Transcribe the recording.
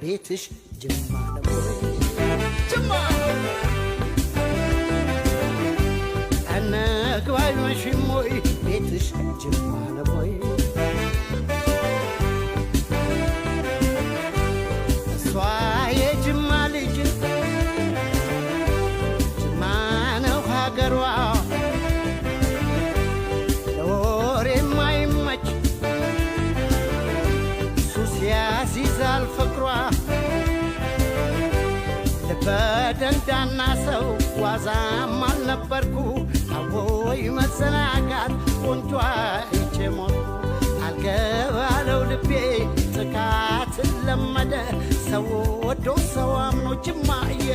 ቤትሽ ጅማ ነው ጅማ አነግባይ መሽሞይ ቤትሽ ጅማ ነው እሷ የጅማ ልጅ ጅማ ነው ሀገሯ ለወሬ የማይመች ሱስ ያሲዛል ፍቅሯ ልበደንዳና ሰው ዋዛም አልነበርኩ አዎይ መዘናጋት ቆንጆ አይቼ ሞትኩ አልገባለው ልቤ ጥቃት ለመደ ሰው ወዶ ሰው አምኖ ጅማየ